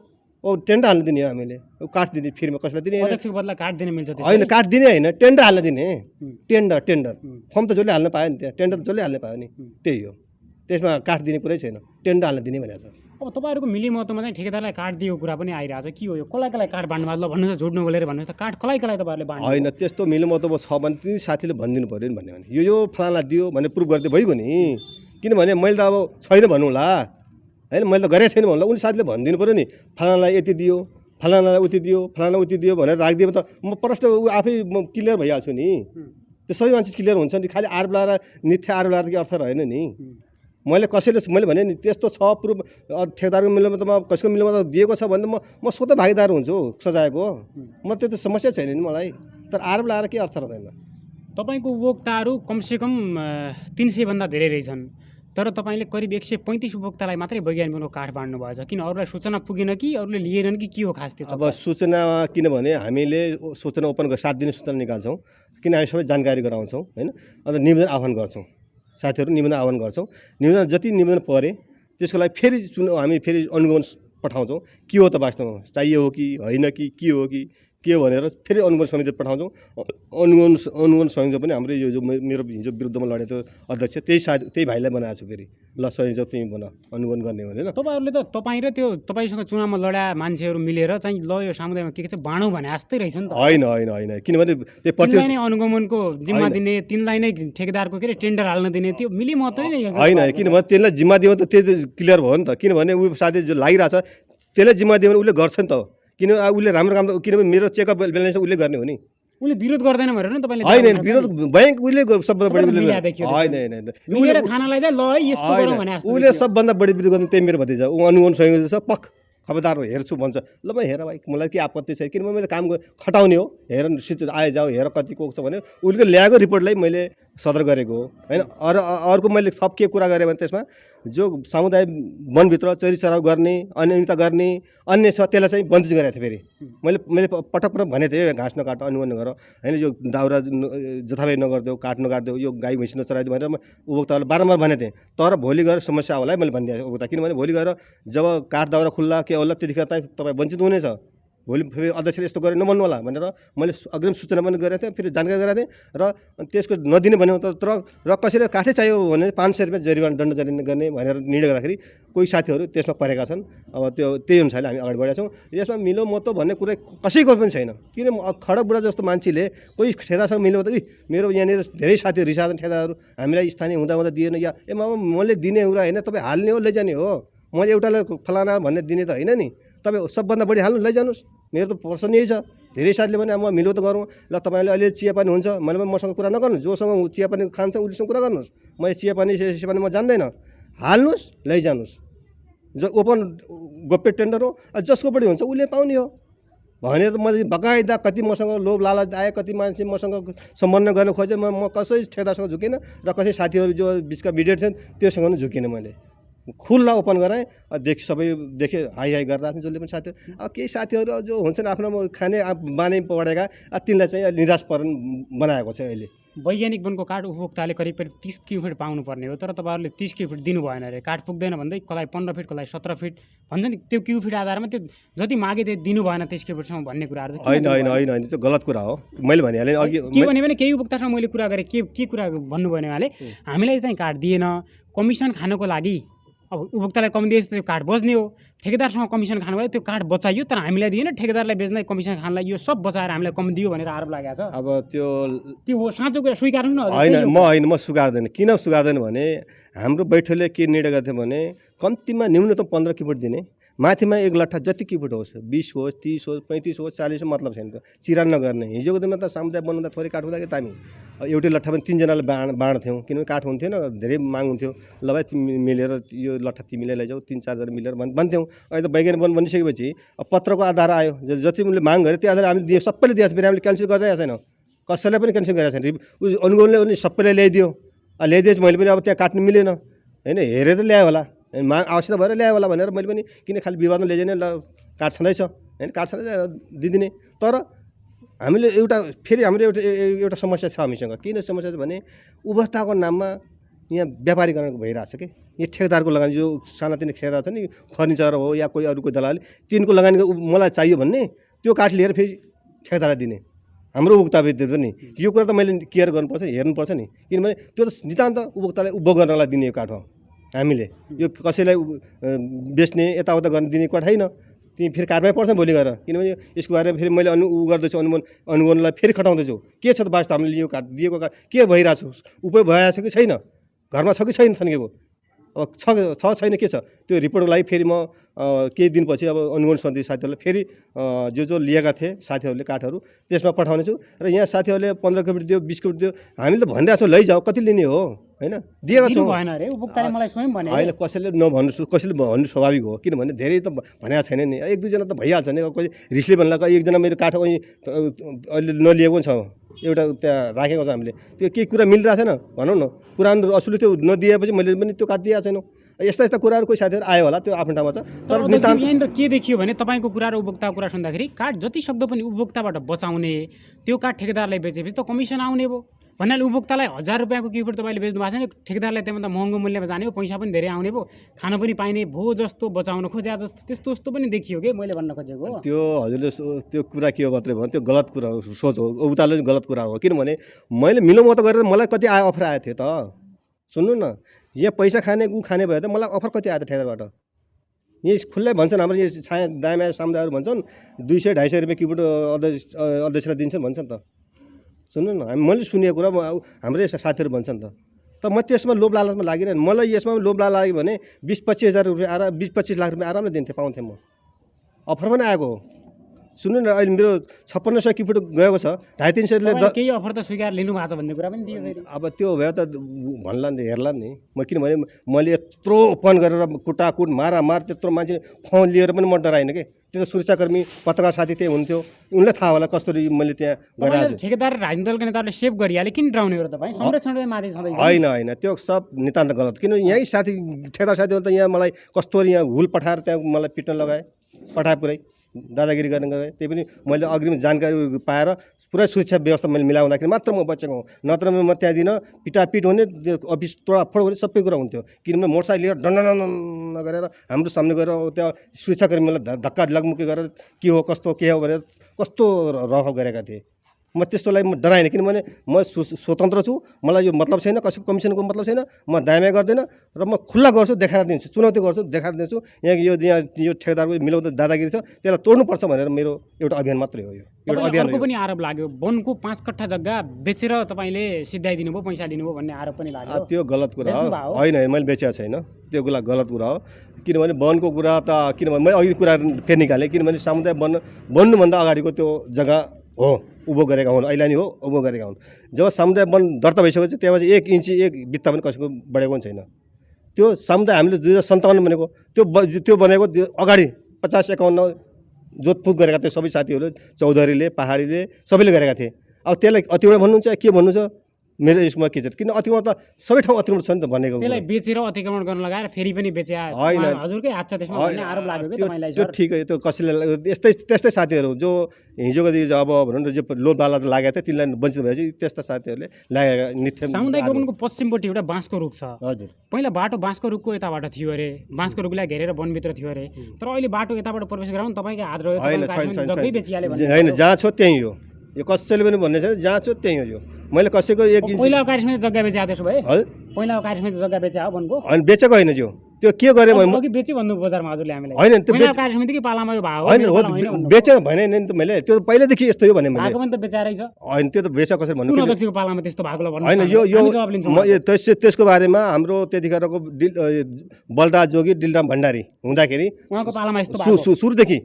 टेन्ट हाल्न दिने हो हामीले, काठ दिने फिरमा कसैलाई दिने बदला काठ दिन मिल्छ होइन, काठ दिने होइन, टेन्डर हाल्न दिने। टेन्डर फर्म त जसले हाल्न पायो नि, त्यहाँ टेन्डर त जसले हाल्न पायो नि, त्यही हो, त्यसमा काठ दिने कुरै छैन, टेन्डर हाल्न दिने भनेको छ। अब तपाईँहरूको मिलिमतोमा चाहिँ ठेकेदारलाई काठ दिएको कुरा पनि आइरहेको छ, के हो यो? कसलाई काठ बाँड्नु ल भन्नुहोस्, झुट नबोलेर भन्नुहोस् त, काठ कसलाई तपाईँहरूले बाँड्नु? होइन, त्यस्तो मिलिमतोमा छ भने तिमी साथीले भनिदिनु पऱ्यो नि, भन्यो भने यो फलानालाई दियो भने प्रुफ गर्दै भइगयो नि, किनभने मैले त अब छैन भन्नु होला होइन, मैले त गरेको छैन भन्नु होला, उनी साथीले भनिदिनु पऱ्यो नि, फलानालाई यति दियो, फलानालाई उति दियो, फलाना उति दियो भनेर राखिदियो त म प्रश्न आफै क्लियर भइहाल्छु नि। त्यो सबै मान्छे क्लियर हुन्छ नि, खालि आरोप लगाएर नित्य आरोप लगाएर के अर्थ रहेन नि। मैले भने नि त्यस्तो छ प्रुफ, ठेकेदारको मिलमतमा कसैको मिलमत दिएको छ भने म स्वतः भागीदार हुन्छु सजायको, म त्यो त समस्या छैन नि मलाई, तर आरोप लगाएर के अर्थ रहेन। तपाईँको उपभोक्ताहरू कमसेकम 300 भन्दा धेरै रहेछन्, तर तपाईँले करिब 135 उपभोक्तालाई मात्रै वैज्ञानिकको काठ बाँड्नु भएछ, किन अरूलाई सूचना पुगेन कि अरूले लिएनन् कि के हो खास? त्यो अब सूचना किनभने हामीले सूचना ओपन 7 दिन सूचना निकाल्छौँ, किन हामी सबै जानकारी गराउँछौँ होइन, अन्त निवेदन आह्वान गर्छौँ, साथीहरू निवेदन आह्वान गर्छौँ, निवेदन जति निवेदन परे त्यसको लागि हामी फेरि अनुगमन पठाउँछौँ, के हो त वास्तवमा चाहियो हो कि होइन कि के हो कि के भनेर फेरि अनुगमन समिति पठाउँछौँ। अनुगमन संयोजक पनि हाम्रो यो जो मेरो हिजो विरुद्धमा लडेको अध्यक्ष त्यही भाइलाई बनाएको छु। फेरि ल संयोजक तिमी बना अनुगमन गर्ने भने तपाईँहरूले त तपाईँ र त्यो तपाईँसँग चुनावमा लडा मान्छेहरू मिलेर चाहिँ ल यो समुदायमा के छ बाँडौँ भने जस्तै रहेछ नि त। होइन किनभने त्यो तिनलाई नै अनुगमनको जिम्मा दिने, तिनलाई नै ठेकेदारको के अरे टेन्डर हाल्न दिने, त्यो मिली मत नै होइन। किनभने त्यसलाई जिम्मा दियो भने त त्यो क्लियर भयो नि त। किनभने ऊ साथी जो लागिरहेछ त्यसलाई जिम्मा दियो भने उसले गर्छ नि त। किनभने उसले राम्रो काम, किनभने मेरो चेकअप ब्यालेन्स उसले गर्ने हो नि। उसले विरोध गर्दैन भनेर नि तपाईँले? होइन विरोध बैंक उसले सबभन्दा बढी होइन मिलेर खानालाई चाहिँ ल है यस्तो गरौँ भने उसले सबभन्दा बढी विरोध गर्ने त्यही मेरो भतिजा ऊ अनुगमन संयोजक छ। पक्क खबरदार हेर्छु भन्छ। ल म हेर भाइ मलाई के आपत्ति छैन, किनभने मैले काम खटाउने हो। हेर आए जाऊ हेर कति को छ भने उसले ल्याएको रिपोर्टलाई मैले सदर गरेको हो होइन। अर्को मैले थप के कुरा गरेँ भने त्यसमा जो समुदाय वनभित्र चोरी चराउ गर्ने, अनियमितता गर्ने अन्य छ त्यसलाई चाहिँ वञ्चित गरेको थिएँ। फेरि मैले पटक भनेको थिएँ घाँस नकाट, अनुगमन नगर होइन, यो दाउरा जथाभावी नगरिदेऊ, काठ नकाटिदेऊ, यो गाई भैँसी नचराइदेऊ भनेर म उपभोक्तालाई बारम्बार भनेको थिएँ। तर भोलि गएर समस्या होला मैले भनिदिएँ उपभोक्ता, किनभने भोलि गएर जब काठ दाउरा खुल्ला के होला त्यतिखेर तपाईँ वञ्चित हुनेछ। भोलि फेरि अध्यक्षले यस्तो गरेर नबन्नु होला भनेर मैले अग्रिम सूचना पनि गरेको थिएँ, फेरि जानकारी गराएको थिएँ। र त्यसको नदिने भन्यो र कसैले काठै चाहियो भने 500 रुपियाँ जरिवाना दण्ड गर्ने भनेर निर्णय गर्दाखेरि कोही साथीहरू त्यसमा परेका छन्। अब त्यही अनुसारले हामी अगाडि बढेका छौँ। यसमा मिलो मतो भन्ने कुरा कसैको पनि छैन। किन खडक बुढा जस्तो मान्छेले कोही ठेदासँग मिल्नु त मेरो यहाँनिर धेरै साथीहरू रिसाएछन् ठेदाहरू हामीलाई स्थानीय हुँदा दिएन या मैले दिने कुरा होइन, तपाईँ हाल्ने हो लैजाने हो। मैले एउटालाई फलाना भन्ने दिने त होइन नि, तपाईँ सबभन्दा बढी हाल्नु लैजानुहोस्। मेरो त प्रश्न यही छ। धेरै साथीले भने म मिलो त गरौँ, ल तपाईँले अलि चियापानी हुन्छ मैले मसँग कुरा नगर्नु, जोसँग चियापानी खान्छ उससँग कुरा गर्नुहोस्। म चियापानी सेपानी म जान्दैन, हाल्नुहोस् लैजानुहोस्। जो ओपन गोप्य टेन्डर हो, जसको बढी हुन्छ उसले पाउने हो भनेर मैले बकाइदा कति मसँग लोभ लालच आयो, कति मान्छे मसँग सम्बन्ध गर्न खोजेँ। म कसै ठेकेदारसँग झुकिनँ र कसै साथीहरू जो बिचका मिडिएट थिएन त्योसँग पनि झुकिनँ। मैले खुल्ला ओपन गराएँ। सबै देखेँ हाई हाई गरेर आफ्नो जसले पनि साथीहरू। अब केही साथीहरू जो हुन्छन् आफ्नो खाने बानी पढेका तिनलाई चाहिँ निराश बनाएको छ। अहिले वैज्ञानिक वनको काठ उपभोक्ताले करिब 30 क्युफिट पाउनुपर्ने हो, तर तपाईँहरूले 30 क्युफिट दिनु भएन अरे। काठ पुग्दैन भन्दै कसलाई 15 फिट कसलाई 17 फिट भन्छ नि, त्यो क्युफिट आधारमा त्यो जति मागे त्यो दिनु भएन 30 क्युफिटसम्म भन्ने कुराहरू होइन त्यो गलत कुरा हो। मैले भनिहालेँ अघि के भने केही उपभोक्तासँग मैले कुरा गरेँ के कुरा भन्नुभयो उहाँले, हामीलाई चाहिँ काठ दिएन, कमिसन खानको लागि अब उपभोक्तालाई कम दिएछ त्यो काठ बच्ने हो, ठेकेदारसँग कमिसन खानु भयो त्यो काठ बचाइयो, तर हामीलाई दिएन, ठेकेदारलाई बेच्न कमिसन खानलाई यो सब बचाएर हामीलाई कम दियो भनेर आरोप लागेको छ। अब त्यो हो साँचो कुरा स्वीकार न होइन म स्वीकार्दैन। किन स्वीकार्दैन भने हाम्रो बैठकले के निर्णय गर्थ्यो भने कम्तीमा न्यूनतम 15 क्युफिट दिने, माथिमा एक लट्ठा जति क्युफिट होस्, 20 होस् 30 होस् 35 होस् 40 होस् मतलब छैन। चिरान नगर्ने। हिजोको दिनमा त समुदाय बनाउँदा थोरै काठ हुँदाखेरि त हामी एउटै लट्ठा पनि 3 जनाले बाँड्थ्यौँ, किनभने काठ हुन्थेन, धेरै माग हुन्थ्यो। ल भाइ तिमी मिलेर यो लट्ठा तिमीले लैजाऊ, 3-4 जना मिलेर भन्थ्यौँ। अहिले त वैज्ञानिक वन बनिसकेपछि पत्रको आधार आयो, जति उसले माग गऱ्यो त्यो आधार हामीले सबैले दिएको छ। फेरि हामीले क्यान्सल गरिरहेको छैनौँ, कसैलाई पनि क्यान्सल गरेको छैन। अनुगमनले पनि सबैलाई ल्याइदियो, ल्याइदिएपछि मैले पनि अब त्यहाँ काट्नु मिलेन होइन, हेरेर ल्यायो होला, माग आवश्यकता भएर ल्यायो होला भनेर मैले पनि किन खालि विवादमा ल्याइदिने, ल काठ छँदैछ होइन, काठ छँदैछ दिदिने। तर हामीले फेरि हाम्रो एउटा समस्या छ हामीसँग। किन समस्या छ भने उपभोक्ताको नाममा यहाँ व्यापारीकरण भइरहेछ कि यो ठेकेदारको लगानी, जो सानातिना ठेकेदार छ नि, फर्निचर हो या कोही अरूको दलाली, तिनको लगानी मलाई चाहियो भन्ने त्यो काठ लिएर फेरि ठेकेदारलाई दिने। हाम्रो उपभोक्ताभित्र नि यो कुरा त मैले केयर गर्नुपर्छ, हेर्नुपर्छ नि, किनभने त्यो त नितान्त उपभोक्तालाई उपभोग गर्नलाई दिने यो काठ हो। हामीले यो कसैलाई बेच्ने यताउता गर्न दिने काठ होइन। तिमी फेरि कारबाही पर्छ भोलि गएर, किनभने यसको बारेमा फेरि मैले गर्दैछु, अनुगमनलाई फेरि खटाउँदैछु। के छ त वास्तव हामीले यो काठ दिएको काठ के भइरहेछ, उपयोग भइरहेछ कि छैन, घरमा छ कि छैन थन्केको, अब छ छैन के छ त्यो रिपोर्टको लागि फेरि म केही दिनपछि अब अनुगमन समिति साथीहरूलाई फेरि जो लिएका थिए साथीहरूले काठहरू त्यसमा पठाउने छु। र यहाँ साथीहरूले 15 क्युफिट दियो, 20 क्युफिट दियो, हामीले त भनिरहेको छौँ लैजाऊ, कति लिने हो होइन, दिएको छौँ होइन। कसैले नभन्नु, कसैले भन्नु स्वाभाविक हो, किनभने धेरै त भनेको छैन नि, 1-2 जना त भइहाल्छ नि। कोही रिसले भन्ला एकजना मेरो काठ अहिले नलिएको पनि छ, एउटा त्यहाँ राखेको छ हामीले, त्यो केही कुरा मिलिरहेको छैन भनौँ न, पुरानो असुली त्यो नदिएपछि मैले पनि त्यो काठ दिएको छैन। यस्ता कुराहरू कोही साथीहरू आयो होला, त्यो आफ्नो ठाउँमा छ। तर यहाँनिर के देखियो भने तपाईँको कुरा र उपभोक्ताको कुरा सुन्दाखेरि काठ जति सक्दो पनि उपभोक्ताबाट बचाउने, त्यो काठ ठेकेदारलाई बेचेपछि त कमिसन आउने भयो, भन्नाले उपभोक्तालाई 1000 रुपियाँको क्युबिट तपाईँले बेच्नु भएको छ भने ठेकेदारलाई त्योभन्दा महँगो मूल्यमा जाने हो, पैसा पनि धेरै आउने भयो, खान पनि पाइने भो जस्तो बचाउन खोजे जस्तो त्यस्तो उस्तो पनि देखियो कि मैले भन्न खोजेको हो। त्यो हजुरले त्यो कुरा के हो मात्रै भयो त्यो गलत कुरा हो, सोच हो, उताले गलत कुरा हो। किनभने मैले मिलोमतो गरेर मलाई कति अफर आएको थियो त सुन्नु न, यहाँ पैसा खाने खाने भयो त मलाई अफर कति आएको थियो ठेकेदारबाट। यही खुल्लै भन्छन् हाम्रो यो छाया दायाँ समुदायहरू भन्छन् 200-250 रुपियाँ क्युबिट अध्यक्षलाई दिन्छन् भन्छन् त। सुन्नु न, मैले सुनेको कुरा हाम्रै साथीहरू भन्छन् त। त म त्यसमा लोभ लालचमा लागिरहेँ, मलाई यसमा लोभ लाल लाग्यो भने 20-25 हजार रुपियाँ 20-25 लाख रुपियाँ आरामले दिन्थेँ, पाउँथेँ म। अफर पनि आएको हो। सुन्नु न, अहिले मेरो 5600 क्युबिट गएको छ, 250-300ले केही अफर त स्वीकार लिनु भएको छ भन्ने कुरा पनि दियो फेरि। अब त्यो भयो त भन्ला नि हेर्ला नि। म किनभने मैले यत्रो ओपन गरेर कुटाकुट मारामार त्यत्रो मान्छे फोन लिएर पनि म डराइनँ कि। त्यो त सुरक्षाकर्मी पत्रकार साथी त्यही हुन्थ्यो, उनलाई थाहा होला कसरी मैले त्यहाँ गरेर। ठेकेदार राजनीतिक दलका नेताहरूले सेभ गरिहाले, किन डराउने हो तपाईँ? संरक्षणले माथि छँदैछ। होइन त्यो सब नितान्त गलत। किन यहीँ साथी ठेकेदार साथीहरू त यहाँ मलाई कस्तो यहाँ हुल पठाएर त्यहाँ मलाई पिट्न लगाए, पठाए पुरै दादागिरी गर्ने गरे। त्यही पनि मैले अग्रिम जानकारी पाएर पुरै सुरक्षा व्यवस्था मैले मिलाउँदाखेरि मात्र म बचेको हुँ, नत्र म त्यहाँ दिन पिटापिट हुने, अफिस तोडाफोड हुने सबै कुरा हुन्थ्यो। किनभने मोटरसाइकल लिएर डन्डन गरेर हाम्रो सामने गएर त्यहाँ सुरक्षाकर्मीलाई धक्का लगमुकी गरेर के हो कस्तो के हो भनेर कस्तो रफ गरेका थिए। म त्यस्तोलाई म डराइनँ, किनभने म स्वतन्त्र छु, मलाई यो मतलब छैन, कसैको कमिसनको मतलब छैन, म दायाँ गर्दैन र म खुल्ला गर्छु, देखाएर दिन्छु, चुनौती गर्छु, देखाएर दिन्छु। यहाँ यो ठेकेदारको मिलाउँदा दादागिरी छ, त्यसलाई तोड्नुपर्छ भनेर मेरो एउटा अभियान मात्रै हो। यो एउटा अभियान अर्को पनि आरोप लाग्यो, वनको 5 कट्ठा जग्गा बेचेर तपाईँले सिध्याइदिनु भयो, पैसा लिनुभयो भन्ने आरोप पनि लाग्यो। त्यो गलत कुरा हो। होइन मैले बेचेको छैन, त्यो कुरा गलत कुरा हो। किनभने वनको कुरा त किनभने मैले अघि कुरा फेरि निकालेँ, किनभने समुदाय बन्नुभन्दा अगाडिको त्यो जग्गा हो, उभो गरेका हुन्, ऐलानी हो, उभो गरेका हुन्। जब समुदाय वन दर्ता भइसकेपछि त्यसपछि 1 इन्ची 1 बित्ता पनि कसैको बढेको पनि छैन। त्यो समुदाय हामीले 2057 बनेको, त्यो बनेको अगाडि 50-51 जोतपुत गरेका थिए सबै साथीहरू, चौधरीले पहाडीले सबैले गरेका थिए। अब त्यसलाई अतिबाट भन्नुहुन्छ के भन्नुहुन्छ, मेरो यसमा के छ, किन अतिक्रमण त सबै ठाउँ अतिक्रमण छ नि त भनेको। त्यसलाई बेचेर अतिक्रमण गर्न लगाएर फेरि पनि बेचे होइन, हजुरकै हात छ त्यसमा भन्ने आरोप लाग्यो कि तपाईँलाई? त्यो ठिक है, त्यो कसैले त्यस्तै साथीहरू जो हिजोको दिन अब भनौँ न जो लोभ लालच लागेको थियो तिनलाई वञ्चित भएपछि त्यस्ता साथीहरूले लागेका नित्य। सामुदायिक वनको पश्चिमपट्टि एउटा बाँसको रुख छ। हजुर, पहिला बाटो बाँसको रुखको यताबाट थियो अरे, बाँसको रुखलाई घेरेर वनभित्र थियो अरे, तर अहिले बाटो यताबाट प्रवेश गराउन तपाईँकै हात रह्यो, जग्गै बेचिहाल्यो भन्ने। होइन जहाँ छ त्यहीँ हो, यो कसैले पनि भन्ने छैन, जहाँ छ त्यहीँ हो। यो मैले कसैको 1 इन्च पहिला कार्यसमिति जग्गा बेचे त्यसो भए? हजुर, पहिला कार्यसमिति जग्गा बेचे हो वनको? होइन बेचेको होइन, त्यो के गरे भने अघि बेचे भन्नु बजारमा हजुरले हामीलाई? होइन त्यो पहिला कार्यसमितिकै पालामा यो भाव होइन हो, बेचेको भने नि त मैले, त्यो पहिल्यैदेखि यस्तो हो भने मैले। भएको पनि त बेचारै छ। होइन त्यो त बेचा कसरी भन्नु, कुन अध्यक्षको पालामा त्यस्तो भएकोलाई भन्नु? होइन यो त्यसको बारेमा हाम्रो त्यतिखेरको बलराज जोगी दिलराम भण्डारी हुँदाखेरि उहाँको पालामा यस्तो भएको सुरुदेखि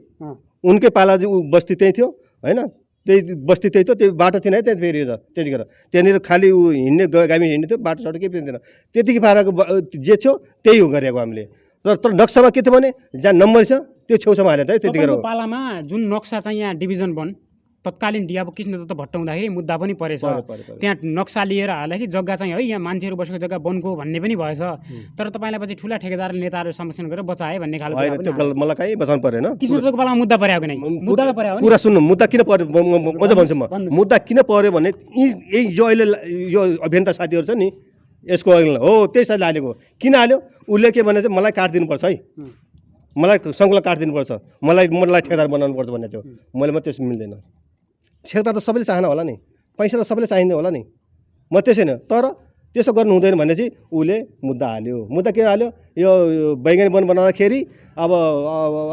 उनकै पाला बस्ती त्यही थियो होइन, त्यही बस्ती त्यही थियो, त्यो बाटो थिएन है त्यहाँ फेरि त्यतिखेर त्यहाँनिर खालि हिँड्ने गामी हिँड्ने थियो, बाटो साटो केही पनि थिएन। त्यतिकै पाराको जे थियो त्यही हो गरेको हामीले। तर नक्सामा के थियो भने जहाँ नम्बर छ त्यो छेउछाउमा हालेको है त्यतिखेर। पालामा जुन नक्सा चाहिँ यहाँ डिभिजन 1 तत्कालीन डियाबो कृष्णदत्त भट्ट हुँदाखेरि मुद्दा पनि परेछ, त्यहाँ नक्सा लिएर हाल्दाखेरि जग्गा चाहिँ है यहाँ मान्छेहरू बसेको जग्गा वनको भन्ने पनि भएछ। तर तपाईँलाई पछि ठुला ठेकेदार नेताहरू समर्थन गरेर बचाए भन्ने खालको होइन, त्यो मलाई कहीँ बचाउनु परेन। कृष्णदत्तको पालामा मुद्दा पर्यो कि नै? मुद्दा त पर्यो। कुरा सुन्नु, मुद्दा किन पर्यो अझ भन्छु म, मुद्दा किन पर्यो भने यही जो अहिले यो अभियन्ता साथीहरू छ नि यसको हो त्यही साथीले हालेको। किन हाल्यो उसले के भने चाहिँ मलाई काट दिनुपर्छ है, मलाई सङ्घलाई काट दिनुपर्छ, मलाई ठेकेदार बनाउनु पर्छ भन्ने थियो। मैले म त्यसो मिल्दैन, ठेकेदार त सबैले चाहना होला नि, पैसा त सबैले चाहिँदैन होला नि, म त्यसै होइन। तर त्यसो गर्नु हुँदैन भने चाहिँ उसले मुद्दा हाल्यो। मुद्दा किन हाल्यो, यो बैगनी वन बनाउँदाखेरि अब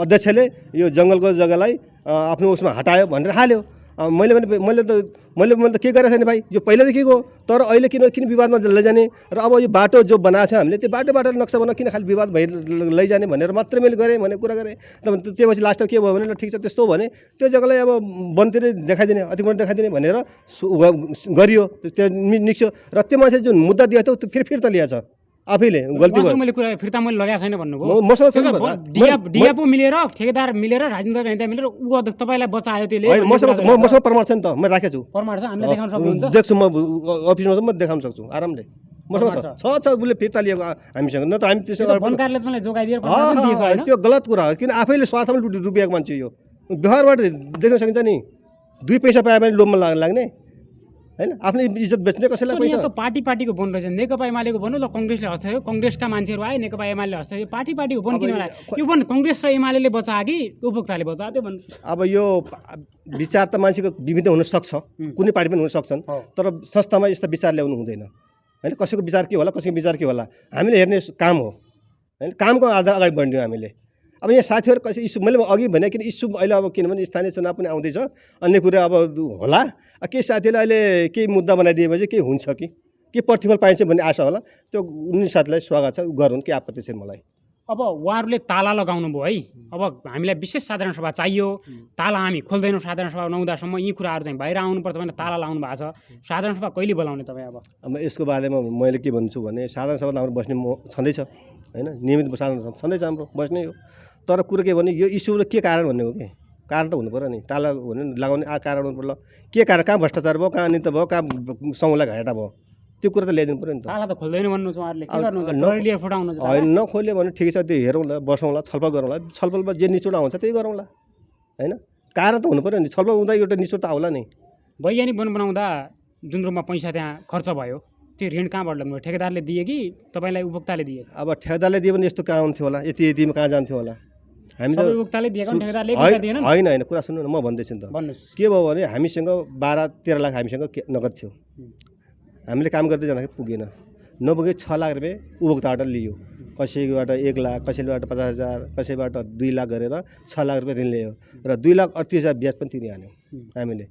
अध्यक्षले यो जङ्गलको जग्गालाई आफ्नो उसमा हटायो भनेर हाल्यो। मैले त के गरेको छैन भाइ, यो पहिलादेखिको। तर अहिले किन विवादमा लैजाने र अब यो बाटो जो बनाएको छ हामीले त्यो बाटो नक्सा बनाएर किन खालि विवाद भइ लैजाने भनेर मात्रै मैले गरेँ भने कुरा गरेँ। त्यो पछि लास्टमा के भयो भने ल ठिक छ त्यस्तो हो भने त्यो जग्गालाई अब वनतिर देखाइदिने अतिक्रमण देखाइदिने भनेर गरियो, त्यो निक्स्यो। र त्यो मान्छे जुन मुद्दा दिएको थियो त्यो फेरि फिर्ता ल्याएछ आफैले, गल्ती भयो। मैले कुरा फिर्ता मैले लगाएको छैन भन्नुभयो? मसँग छैन, डियापो मिलेर ठेकेदार मिलेर राजनीतिक नेता मिलेर ऊ अध्यक्ष तपाईँलाई बचायो त्यसले? मसँग प्रमाण छ नि त, मैले राखेको छु प्रमाण छ, हामीलाई देखाउन सक्नुहुन्छ? देख्छु म अफिसमा म देखाउन सक्छु आरामले, मसँग छ उसले फिर्ता लिएको हामीसँग। न त हामी त्यसो वनकारले तपाईँलाई जोगाइदिएर दिएछ हैन? त्यो गलत कुरा हो, किन आफैले स्वार्थमा डुबिएको मान्छे यो व्यवहारबाट देख्न सकिन्छ नि। 2 पैसा पायो भने लोभमा लाग्ने होइन आफ्नो इज्जत बेच्ने कसैलाई सर, पैसा यहाँ त पार्टीको बन रहेछ। नेकपा एमालेको बन्नु ल, कङ्ग्रेसले हस्तायो, कङ्ग्रेसका मान्छेहरू आए, नेकपा एमाले हस्तायो। पार्टीको बन अब किन होला? यो बन कङ्ग्रेस र एमाले बचायो कि उपभोक्ताले बचायो? त्यो भन्नु। अब यो विचार त मान्छेको विभिन्न हुनसक्छ, कुनै पार्टी पनि हुन सक्छन्, तर संस्थामा यस्ता विचार ल्याउनु हुँदैन होइन। कसैको विचार के होला, कसैको विचार के होला, हामीले हेर्ने काम हो होइन। कामको आधार अगाडि बढ्ने हामीले। अब यहाँ साथीहरू कसै इस्यु मैले अघि भने किन इस्यु अहिले अब किनभने स्थानीय चुनाव पनि आउँदैछ, अन्य कुरा अब होला। केही साथीहरूले अहिले केही मुद्दा बनाइदिएपछि केही हुन्छ कि प्रतिफल पाइन्छ भन्ने आशा होला। त्यो उनी साथीलाई स्वागत छ, गरौँ, के आपत्ति छैन मलाई। अब उहाँहरूले ताला लगाउनु भयो है। अब हामीलाई विशेष साधारण सभा चाहियो, ताला हामी खोल्दैनौँ। साधारण सभा नहुँदासम्म यी कुराहरू चाहिँ बाहिर आउनुपर्छ भनेर ताला लगाउनु भएको छ। साधारण सभा कहिले बोलाउने तपाईँ? अब यसको बारेमा मैले के भन्छु भने साधारण सभा हाम्रो बस्ने छँदैछ होइन, नियमित साधारण सभा छँदैछ हाम्रो बस्ने हो। तर कुरो के भने यो इस्यु के कारण भन्ने हो कि कारण त हुनु पऱ्यो नि। ताला भने लगाउने कारण हुनु पर्यो। के कारण, कहाँ भ्रष्टाचार भयो, कहाँ अनित भयो, कहाँ समूहलाई घाटा भयो, त्यो कुरा त ल्याइदिनु पऱ्यो नि त। ताला त खोल्दैन भन्नु छ उहाँहरूले, के गर्नुहुन्छ? डरले फुटाउनु छ। होइन, नखोल्यो भने ठिकै छ, त्यो हेरौँला, बसौँला, छलफल गरौँला। छलफलमा जे निचोड आउँछ त्यही गरौँला होइन। कारण त हुनु पऱ्यो नि, छलफल हुँदा एउटा निचोड त आउला नि। वैज्ञानिक वन बनाउँदा जुन रूपमा पैसा त्यहाँ खर्च भयो, त्यो ऋण कहाँबाट लाग्नुभयो? ठेकेदारले दिए कि तपाईँलाई उपभोक्ताले दिए? अब ठेकेदारले दियो भने यस्तो कहाँ हुन्थ्यो होला, यतिमा कहाँ जान्थ्यो होला। हामी त उपभोक्ताले दिएको ठेकेदारले पैसा दिएन। होइन, कुरा सुन्नु न, म भन्दैछु नि त। भन्नुहोस्। के भयो भने हामीसँग 12-13 लाख हामीसँग नगद थियो। हामीले काम गर्दै जाँदाखेरि पुगेन, नपुगे 6 लाख रुपियाँ उपभोक्ताबाट लियो। कसैबाट 1 लाख, कसैबाट 50,000, कसैबाट 2 लाख गरेर 6 लाख रुपियाँ ऋण लियो र 2,38,000 ब्याज पनि तिरिहाल्यो हामीले।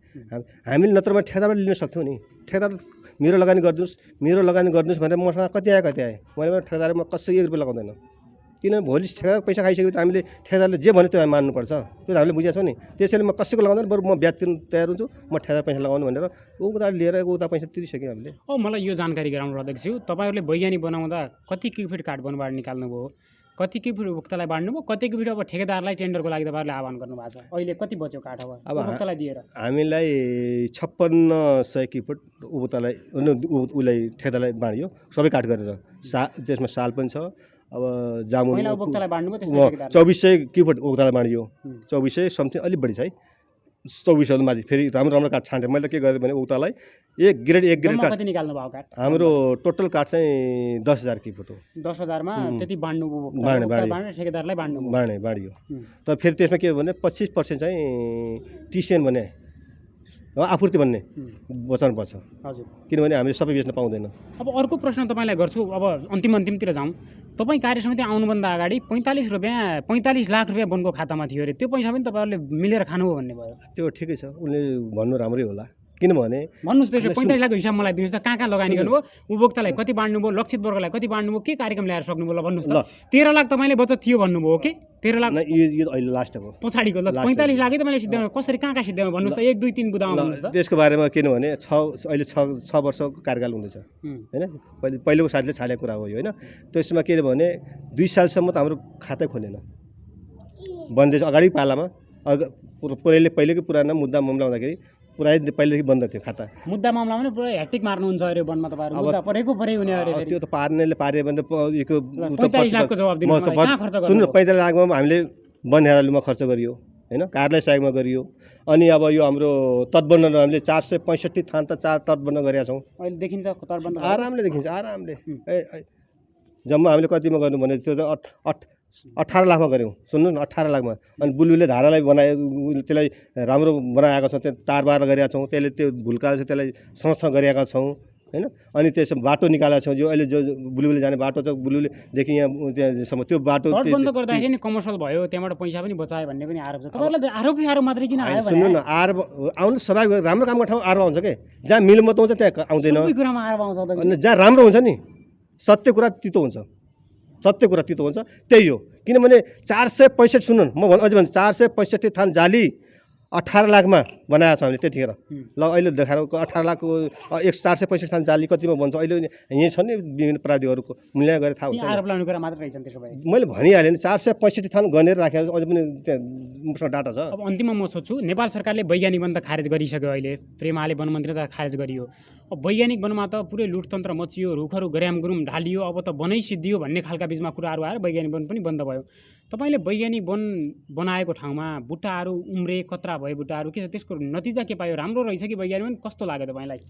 नत्रमा ठेकेदारबाट लिन सक्थ्यौँ नि। ठेकेदार मेरो लगानी गरिदिनुहोस् भनेर मसँग कति आयो। मैले ठेकेदारमा कसै 1 रुपियाँ लगाउँदैन, किनभने भोलि ठेकेदार पैसा खाइसक्यो त हामीले ठेकेदारले जे भन्यो त्यो हामी मान्नुपर्छ। त्यो त हामीले बुझेको छौँ नि। त्यसैले म कसैको लगाउँदैन, बरु म ब्याज तिर्नु तयार हुन्छु, म ठेकेदार पैसा लगाउनु भनेर उता लिएर उता पैसा तिरिसक्यो हामीले। मलाई यो जानकारी गराउनु अध्यक्ष, तपाईँहरूले वैज्ञानिक बनाउँदा कति क्युफिट कार्ड वनबाट निकाल्नुभयो, कति क्युफिट उपभोक्तालाई बाँड्नुभयो, कति क्युफिट अब ठेकेदारलाई टेन्डरको लागि तपाईँहरूले आह्वान गर्नुभएको छ? अहिले कति बच्यो काठ अब उपभोक्तालाई दिएर? हामीलाई 5600 क्युफिट उपभोक्तालाई उसलाई ठेकेदारलाई बाँडियो, सबै काठ गरेर। त्यसमा साल पनि छ। अब जामुन 2400 क्युफिट उपभोक्तालाई बाँडियो। 2400 समथिङ अलिक बढी छ है। 2400 माथि फेरि राम्रो काठ छान्थेँ मैले। के गरेँ भने उपभोक्तालाई एक ग्रेड काठ निकाल्नु भयो काठ। हाम्रो टोटल काठ चाहिँ 10,000 क्युफिट हो। 10,000मा त्यति बाँड्नु ठेकेदारलाई बाँडियो। तर फेरि त्यसमा के हो भने 25% चाहिँ टिसिएन भने आपूर्ति भन्ने बचाउनुपर्छ। हजुर, किनभने हामीले सबै बेच्न पाउँदैन। अब अर्को प्रश्न तपाईँलाई गर्छु। अब अन्तिमतिर जाउँ। तपाईँ कार्य समिति आउनुभन्दा अगाडि 45 लाख रुपियाँ वनको खातामा थियो अरे। त्यो पैसा पनि तपाईँहरूले मिलेर खानुभयो भन्ने भयो। त्यो ठिकै छ, उनले भन्नु राम्रै होला। किनभने भन्नुहोस्, त्यसो 45 लाखको हिसाब मलाई दिनुहोस् त। कहाँ लगानी गर्नुभयो, उपभोक्तालाई कति बाँड्नुभयो, लक्षित वर्गलाई कति बाँड्नुभयो, के कार्यक्रम ल्याएर सक्नुभयो? ल भन्नुहोस् त। 13 लाख तपाईँले बचत थियो भन्नुभयो कि 13 लाख यो अहिले लास्ट हो, पछाडिको। ल 45 लाखै तपाईँले सिद्ध्याउनु कसरी, कहाँ सिद्ध्याउनु भन्नुहोस् त। 1 2 3 बुदामा भन्नुहोस् त त्यसको बारेमा। किनभने अहिले 6 वर्षको कार्यकाल हुँदैछ होइन। पहिलेको साथीले छाडेको कुरा हो यो होइन। त्यसमा के भने 2 सालसम्म त हाम्रो खातै खोलेन, बन्दैछ। अगाडि पालामा पहिलेकै पुरानो मुद्दा मामला हुँदाखेरि पहिलेदेखि बन्द थियो खाता। मुद्दा मामला भने पुरा ह्याट्रिक मार्नुहुन्छ अरे वनमा तपाईँहरू। मुद्दा परेको हुने अरे। त्यो त पार्नेले भने 45 लाखको जवाब दिनु मलाई कहाँ खर्च गर्नु? सुन्नु, 45 लाखमा हामीले वन हेरालुमा खर्च गरियो होइन, कार्यालय सहायकमा गरियो। अनि अब यो हाम्रो तटबन्ध हामीले 465 थान त 4 तटबन्ध गरेका छौँ। अहिले देखिन्छ तटबन्ध आरामले देखिन्छ, आरामले। जम्मा हामीले कतिमा गर्नु भने त्यो त 18 लाखमा गऱ्यौँ। सुन्नु न, 18 लाखमा। अनि बुलबुलले धारालाई बनायो, त्यसलाई राम्रो बनाएका छौँ। त्यो तारबार गरेका छौँ, त्यसले त्यो भुल्का छ त्यसलाई संरक्षण गरेका छौँ होइन। अनि त्यसमा बाटो निकालेका छौँ। जो अहिले जो बुलबुलले जाने बाटो छ, बुलबुलेदेखि यहाँ त्यहाँसम्म त्यो बाटो बन्द गर्दाखेरि नि कमर्सियल भयो, त्यहाँबाट पैसा पनि बचायो भन्ने पनि आरोप छ। तपाईँलाई आरोप मात्रै किन आयो? सुन्नु न, आरोप आउनु स्वाभाविक। राम्रो काम गर्ने ठाउँ आरोप आउँछ के, जहाँ मिलमत हुन्छ त्यहाँ आउँदैन। कुरामा आरोप आउँछ। अनि जहाँ राम्रो हुन्छ नि, सत्य कुरा तितो हुन्छ, त्यही हो। किनभने 465 सुन्नु न, म अझै भन्छु 465 थान जाली 18 लाखमा बनाएको छ हामीले त्यतिखेर। ल अहिले देखाएर 18 लाखको 465 थान जाली कतिमा बन्छ अहिले यहीँ छ नि। विभिन्न प्राविधिकहरूको मूल्याङ्कन गरेर थाहा हुन्छ। आरोप लगाउने कुरा मात्रै रहेछन् त्यसो भए। मैले भनिहालेँ नि, 465 थान गनेर राखेर अझै पनि त्यहाँ मसँग डाटा छ। अब अन्तिममा म सोध्छु, नेपाल सरकारले वैज्ञानिक वन त खारेज गरिसक्यो। अहिले प्रेमाले वन मन्त्री त खारेज गरियो। अब वैज्ञानिक वनमा त पुरै लुटतन्त्र मचियो, रुखहरू गर्याम गुरुम ढालियो, अब त वनै सिद्धियो भन्ने खालका बिचमा कुराहरू आएर वैज्ञानिक वन पनि बन्द भयो। तपाईँले वैज्ञानिक वन बनाएको ठाउँमा बुट्टाहरू उम्रे कत्रा भए बुट्टाहरू के छ त्यसको नतिजा के पायो राम्रो रहेछ कि वैज्ञानिक वन कस्तो लाग्यो तपाईँलाई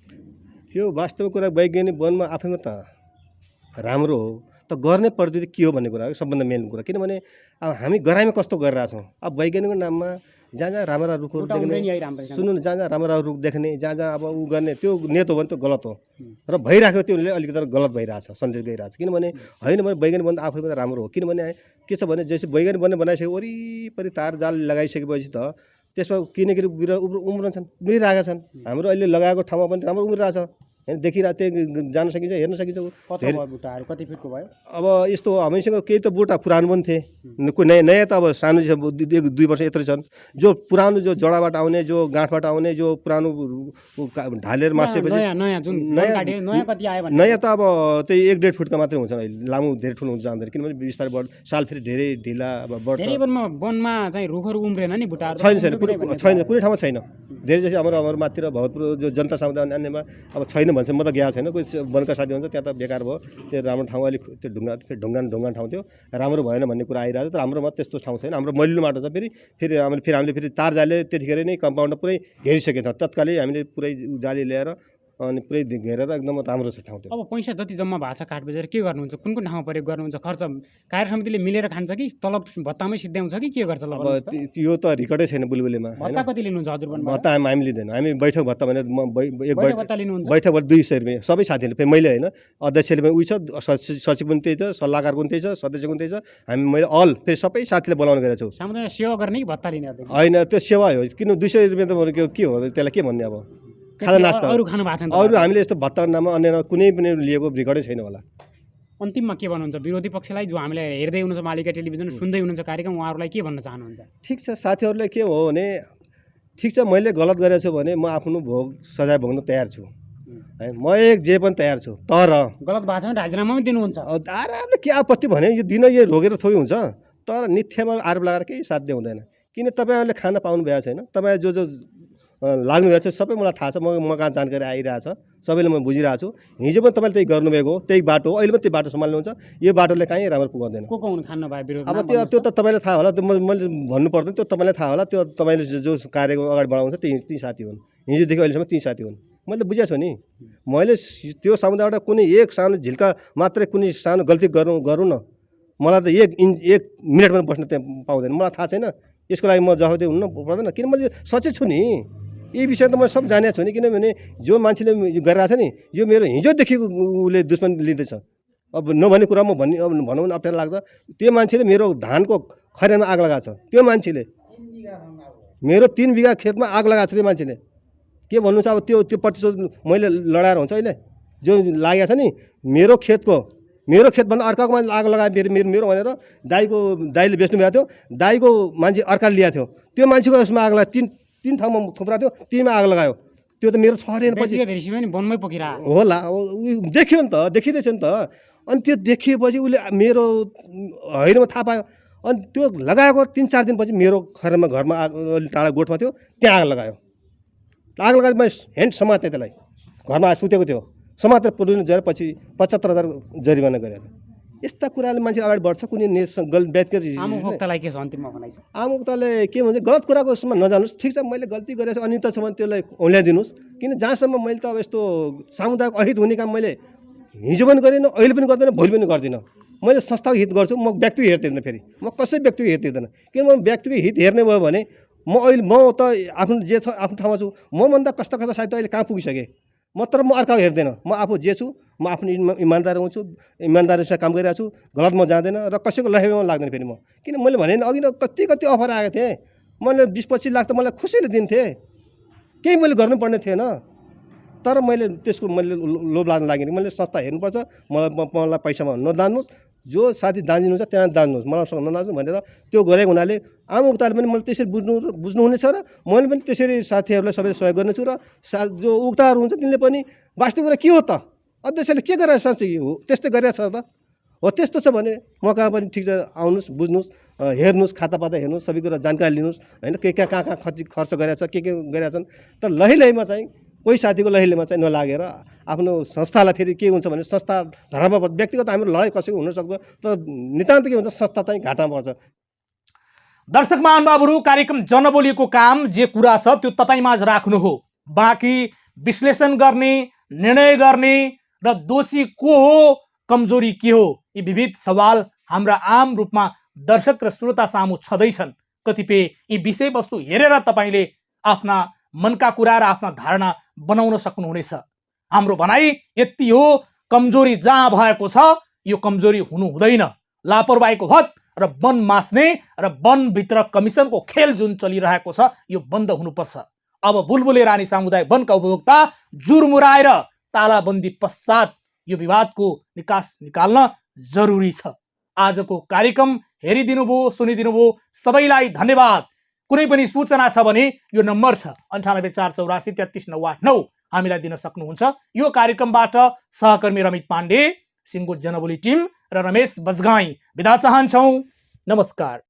यो वास्तवको कुरा वैज्ञानिक वनमा आफैमा त राम्रो हो त गर्ने पद्धति के हो भन्ने कुरा हो सबभन्दा मेन कुरा किनभने अब हामी गराइमा कस्तो गरिरहेछौँ अब वैज्ञानिकको नाममा जहाँ जहाँ राम्रा रुखहरू बुट्टा उम्रे नि देख्ने है राम्रै सुन्नु न जहाँ जहाँ राम्रा रुख देख्ने जहाँ जहाँ अब ऊ गर्ने त्यो नेत हो भने त्यो गलत हो र भइरहेको त्योले अलिकति गलत भइरहेछ सन्देश गइरहेछ किनभने होइन भने वैज्ञानिक वन आफैमा त राम्रो हो किनभने के छ भने जैसे वैज्ञानिक वन बनाइसके वरिपरि तार जाल लगाइसकेपछि त त्यसमा किनेकि बिरुवा उम्रन्छन् उम्रिरहेका छन् हाम्रो अहिले लगाएको ठाउँमा पनि राम्रो उम्रिरहेछ होइन देखिरहेको त्यहाँ जान सकिन्छ हेर्न सकिन्छ कति भयो बुट्टाहरू कति फिटको भयो अब यस्तो हो हामीसँग केही त बुट्टा पुरानो पनि थिए कोही नयाँ त अब सानो छ 2 वर्ष यत्रो छन् जो पुरानो जो जडाबाट आउने जो गाँठबाट आउने जो पुरानो ढालेर मासेपछि नयाँ नयाँ जुन नयाँ- काट्यो नयाँ कति आयो भने नयाँ त अब त्यही 1.5 फुटका मात्रै हुन्छ अहिले लामो धेरै ठुलो हुन्छ जाँदैन किनभने बिस्तारै साल फेरि धेरै ढिला अब बढ्छ धेरै वनमा चाहिँ रुखहरू उम्रेन नि बुट्टाहरू छैन कुनै ठाउँमा छैन धेरै जस्तो हाम्रो माथि र भरतपुर जो जनता समुदाय अन्यमा अब छैन भन्छ म त गएको छैन कोही वनका साथी हुन्छ त्यहाँ त बेकार भयो त्यो राम्रो ठाउँ अलिक त्यो ढुङ्गा ठाउँ थियो राम्रो भएन भन्ने कुरा आइरहेको छ तर हाम्रोमा त्यस्तो ठाउँ छैन हाम्रो मैलिलो माटो छ हामीले फेरि तार जाले त्यतिखेर नै कम्पाउन्ड पुरै घेरिसकेको छ तत्कालै हामीले पुरै जाली ल्याएर अनि पुरै घेरेर एकदम राम्रो छ ठाउँ त्यो अब पैसा जति जम्मा भएको छ काठ बेचेर के गर्नुहुन्छ कुन कुन ठाउँमा प्रयोग गर्नुहुन्छ खर्च कार्य समितिले मिलेर खान्छ कि तलब भत्तामै सिद्ध्याउँछ कि के गर्छ ल अब यो त रिकर्डै छैन बुलबुलेमा भत्ता कति लिनुहुन्छ हजुर भत्ता हामी लिँदैन हामी बैठक भत्ता भने एक बैठक भत्ता लिनुहुन्छ बैठकबाट 200 रुपियाँ सबै साथीहरूले फेरि मैले होइन अध्यक्षले पनि उयो छ सचिव पनि त्यही छ सल्लाहकार पनि त्यही छ सदस्य पनि त्यही छ हामी मैले फेरि सबै साथीले बोलाउने गरेको छु सामुदायिक सेवा गर्ने कि भत्ता लिने अध्यक्ष होइन त्यो सेवा हो किन 200 रुपियाँ त के हो त्यसलाई के भन्ने अब खाजा नास्ता अरू खानु भएको छ अरू हामीले यस्तो भत्ता नाममा अन्य कुनै पनि लिएको रेकर्डै छैन होला अन्तिममा के भन्नुहुन्छ विरोधी पक्षलाई जो हामीलाई हेर्दै हुनुहुन्छ मालिका टेलिभिजन सुन्दै हुनुहुन्छ कार्यक्रम उहाँहरूलाई के भन्न चाहनुहुन्छ ठिक छ साथीहरूलाई के हो भने ठिक छ मैले गलत गरेको छु भने म आफ्नो सजाय भोग्न तयार छु है म जे पनि तयार छु तर गलत भएको छ भने राजीनामा पनि दिनुहुन्छ आरामले के आपत्ति भने यो दिन यो रोगेर थोइ हुन्छ तर निथ्यमा आरोप लगाएर केही साध्य हुँदैन किन तपाईँहरूले खान पाउनु भएको छैन तपाईँ जो लाग्नु भएको छ सबै मलाई थाहा छ म कहाँ जानकारी आइरहेछ सबैले म बुझिरहेको छु हिजो पनि तपाईँले त्यही गर्नुभएको हो त्यही बाटो हो अहिले पनि त्यही बाटो सम्हाल्नुहुन्छ यो बाटोले कहीँ राम्रो पुगाउँदैन को हुनु खानु भयो विरोध अब त्यो त तपाईँलाई थाहा होला त्यो मैले भन्नु पर्दैन त्यो तपाईँलाई थाहा होला त्यो तपाईँले जो कार्यक्रम अगाडि बढाउँछ ती साथी हुन् हिजोदेखि अहिलेसम्म ती साथी हुन् मैले त बुझेको छु नि मैले त्यो समुदायबाट कुनै एक सानो झिल्का मात्रै कुनै सानो गल्ती गरौँ न मलाई त एक मिनट पनि बस्न त्यहाँ पाउँदैन मलाई थाहा छैन यसको लागि म जवाफदेही हुनु पर्दैन किन मैले सचेत छु नि यी विषय त म सब जानेको छु नि किनभने जो मान्छेले गरिरहेको छ नि यो मेरो हिजोदेखिको उसले दुश्मन लिँदैछ अब नभने कुरा म भनौँ भने अप्ठ्यारो लाग्छ त्यो मान्छेले मेरो धानको खरियानमा आग लगाएको छ त्यो मान्छेले मेरो 3 बिघा खेतमा आग लगाएको छ त्यो मान्छेले के भन्नु छ अब त्यो प्रतिशोध मैले लडाएर हुन्छ अहिले जो लागेको छ नि मेरो खेतभन्दा अर्काको मान्छे आग लगायो फेरि मेरो भनेर दाइले बेच्नु भएको थियो दाइको मान्छे अर्काले ल्याएको थियो त्यो मान्छेको यसमा आग लगायो तीन ठाउँमा थुप्रा थियो तीनमा आग लगायो त्यो त मेरो छरेन पछि वनमै पोखिरा होला देखियो नि त देखिँदैछ नि त अनि त्यो देखिएपछि उसले मेरो होइन थाहा पायो अनि त्यो लगाएको 3-4 दिनपछि मेरो घरमा आग टाढा गोठमा थियो त्यहाँ आग लगायो मैले ह्यान्ड समातेँ त्यसलाई घरमा सुतेको थियो समातेर पुर्याउनु गएर पछि 75,000 जरिवाना गरेको यस्ता कुराले मान्छे अगाडि बढ्छ कुनै व्यक्तिगत आमुक्तलाई के छ अन्तिममा भनाइ छ आमुक्तले के भन्छ गलत कुराको उसमा नजानुहोस् ठिक छ मैले गल्ती गरेको छु अनित छ भने त्यसलाई औल्याइदिनुहोस् किन जहाँसम्म मैले त अब यस्तो सामुदायिक अहित हुने काम मैले हिजो पनि गरिनँ अहिले पनि गर्दैन भोलि पनि गर्दिनँ मैले संस्थाको हित गर्छु म व्यक्तिको हित हेर्दिनँ फेरि म कसै व्यक्तिको हित हेर्दैन किन म व्यक्तिको हित हेर्ने भयो भने म त आफ्नो जे छ आफ्नो ठाउँमा छु मभन्दा कस्ता साहित्य अहिले कहाँ पुगिसकेँ तर म अर्काको हेर्दैन म आफू जे छु म आफ्नो इमान्दार हुन्छु इमान्दारीसँग काम गरिरहेको छु गलत म जाँदैन र कसैको लहेमा लाग्दैन फेरि म किन मैले भने अघि न कति अफर आएको थिएँ मैले 20-25 लाख त मलाई खुसीले दिन्थेँ केही मैले गर्नुपर्ने थिएन तर मैले त्यसको मैले लोभ लाग्न लागेँ मैले संस्था हेर्नुपर्छ मलाई पैसामा नदान्नुहोस् जो साथी दाँजिनुहुन्छ त्यहाँ दाँज्नुहोस् मलाईसँग नदाँज्नु भनेर त्यो गरेको हुनाले आमुक्ताले पनि मैले त्यसरी बुझ्नुहुनेछ र मैले पनि त्यसरी साथीहरूलाई सबैले सहयोग गर्नेछु र जो उक्ताहरू हुन्छ तिनले पनि वास्तविक कुरा के हो त अध्यक्षले के गरेर साँच्चै हो त्यस्तै गरिरहेको छ त हो त्यस्तो छ भने म कहाँ पनि ठिक छ आउनुहोस् बुझ्नुहोस् हेर्नुहोस् खातापाता हेर्नुहोस् सबै कुरा जानकारी लिनुहोस् होइन कहाँ खर्च गरेको छ के गरेका छन् तर लहीमा चाहिँ कोही साथीको लहीलेमा चाहिँ नलागेर आफ्नो संस्थालाई फेरि के हुन्छ भने संस्था धर्म व्यक्तिगत हाम्रो लडाइँ कसैको हुनसक्छ तर नितान्त के हुन्छ संस्था चाहिँ घाटामा पर्छ दर्शक महानुभावहरू, कार्यक्रम जनबोलीको काम जे कुरा छ त्यो तपाईँ माझ राख्नु हो। बाँकी विश्लेषण गर्ने, निर्णय गर्ने र दोषी को हो, कमजोरी के हो, यी विविध सवाल हाम्रा आम रूपमा दर्शक र श्रोता सामु छँदैछन्। कतिपय यी विषयवस्तु हेरेर तपाईँले आफ्ना मनका कुरा र आफ्ना धारणा बनाउन सक्नुहुनेछ। हाम्रो भनाइ यति हो, कमजोरी जहाँ भएको छ यो कमजोरी हुनु हुँदैन। लापरवाहीको हद र वन मास्ने र वनभित्र कमिसनको खेल जुन चलिरहेको छ यो बन्द हुनुपर्छ। अब बुलबुले रानी सामुदायिक वनका उपभोक्ता जुरमुराएर तालाबन्दी पश्चात यो विवादको निकास निकाल्न जरुरी छ। आजको कार्यक्रम हेरिदिनु भयो, सुनिदिनु भयो, सबैलाई धन्यवाद। कुनै पनि सूचना छ भने यो नम्बर छ 9848 33989 हामीलाई दिन सक्नुहुन्छ। यो कार्यक्रमबाट सहकर्मी रमित पाण्डे, सिङ्गो जनबोली टिम र रमेश बजगाई बिदा चाहन्छौँ। नमस्कार।